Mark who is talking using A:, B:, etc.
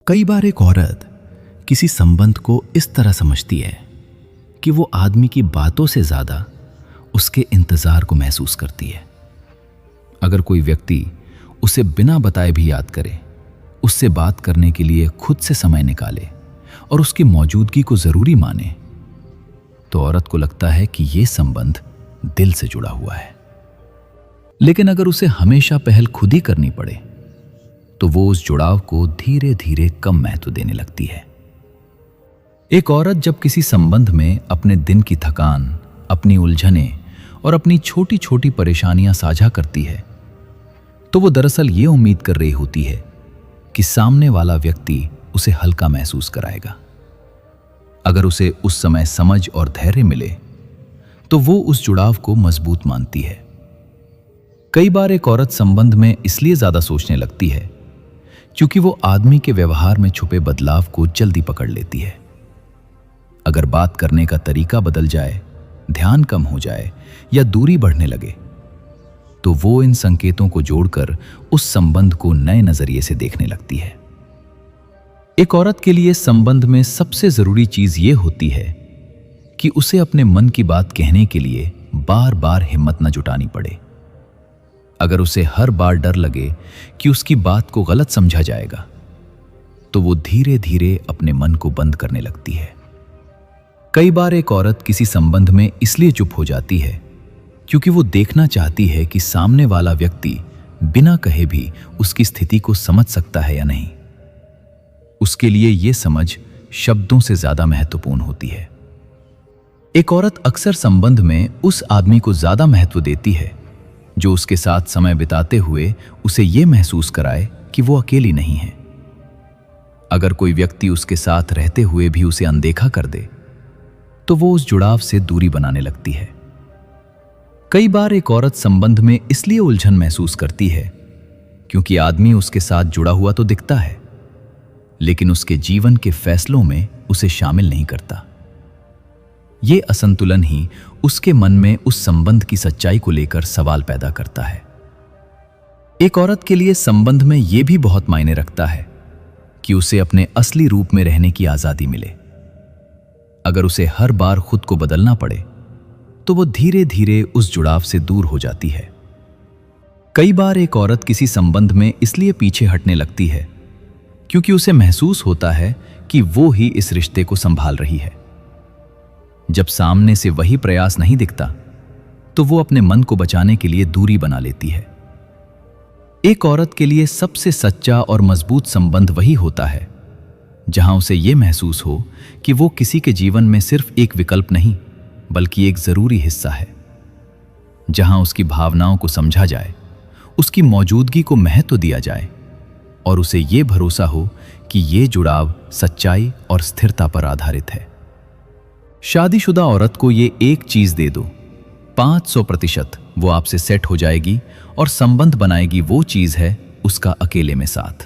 A: कई बार एक औरत किसी संबंध को इस तरह समझती है कि वो आदमी की बातों से ज्यादा उसके इंतजार को महसूस करती है। अगर कोई व्यक्ति उसे बिना बताए भी याद करे, उससे बात करने के लिए खुद से समय निकाले और उसकी मौजूदगी को जरूरी माने, तो औरत को लगता है कि यह संबंध दिल से जुड़ा हुआ है। लेकिन अगर उसे हमेशा पहल खुद ही करनी पड़े तो वो उस जुड़ाव को धीरे धीरे कम महत्व देने लगती है। एक औरत जब किसी संबंध में अपने दिन की थकान, अपनी उलझनें और अपनी छोटी छोटी परेशानियां साझा करती है, तो वो दरअसल ये उम्मीद कर रही होती है कि सामने वाला व्यक्ति उसे हल्का महसूस कराएगा। अगर उसे उस समय समझ और धैर्य मिले तो वो उस जुड़ाव को मजबूत मानती है। कई बार एक औरत संबंध में इसलिए ज्यादा सोचने लगती है क्योंकि वो आदमी के व्यवहार में छुपे बदलाव को जल्दी पकड़ लेती है। अगर बात करने का तरीका बदल जाए, ध्यान कम हो जाए या दूरी बढ़ने लगे, तो वो इन संकेतों को जोड़कर उस संबंध को नए नजरिए से देखने लगती है। एक औरत के लिए संबंध में सबसे जरूरी चीज ये होती है कि उसे अपने मन की बात कहने के लिए बार बार हिम्मत न जुटानी पड़े। अगर उसे हर बार डर लगे कि उसकी बात को गलत समझा जाएगा, तो वो धीरे धीरे अपने मन को बंद करने लगती है। कई बार एक औरत किसी संबंध में इसलिए चुप हो जाती है क्योंकि वो देखना चाहती है कि सामने वाला व्यक्ति बिना कहे भी उसकी स्थिति को समझ सकता है या नहीं। उसके लिए ये समझ शब्दों से ज्यादा महत्वपूर्ण होती है। एक औरत अक्सर संबंध में उस आदमी को ज्यादा महत्व देती है जो उसके साथ समय बिताते हुए उसे यह महसूस कराए कि वो अकेली नहीं है। अगर कोई व्यक्ति उसके साथ रहते हुए भी उसे अनदेखा कर दे, तो वो उस जुड़ाव से दूरी बनाने लगती है। कई बार एक औरत संबंध में इसलिए उलझन महसूस करती है क्योंकि आदमी उसके साथ जुड़ा हुआ तो दिखता है, लेकिन उसके जीवन के फैसलों में उसे शामिल नहीं करता। ये असंतुलन ही उसके मन में उस संबंध की सच्चाई को लेकर सवाल पैदा करता है। एक औरत के लिए संबंध में यह भी बहुत मायने रखता है कि उसे अपने असली रूप में रहने की आजादी मिले। अगर उसे हर बार खुद को बदलना पड़े, तो वो धीरे धीरे उस जुड़ाव से दूर हो जाती है। कई बार एक औरत किसी संबंध में इसलिए पीछे हटने लगती है क्योंकि उसे महसूस होता है कि वो ही इस रिश्ते को संभाल रही है। जब सामने से वही प्रयास नहीं दिखता, तो वो अपने मन को बचाने के लिए दूरी बना लेती है। एक औरत के लिए सबसे सच्चा और मजबूत संबंध वही होता है जहां उसे यह महसूस हो कि वो किसी के जीवन में सिर्फ एक विकल्प नहीं, बल्कि एक जरूरी हिस्सा है। जहां उसकी भावनाओं को समझा जाए, उसकी मौजूदगी को महत्व दिया जाए और उसे ये भरोसा हो कि ये जुड़ाव सच्चाई और स्थिरता पर आधारित है। शादीशुदा औरत को ये एक चीज दे दो, 500% वो आपसे सेट हो जाएगी और संबंध बनाएगी वो चीज है उसका अकेले में साथ।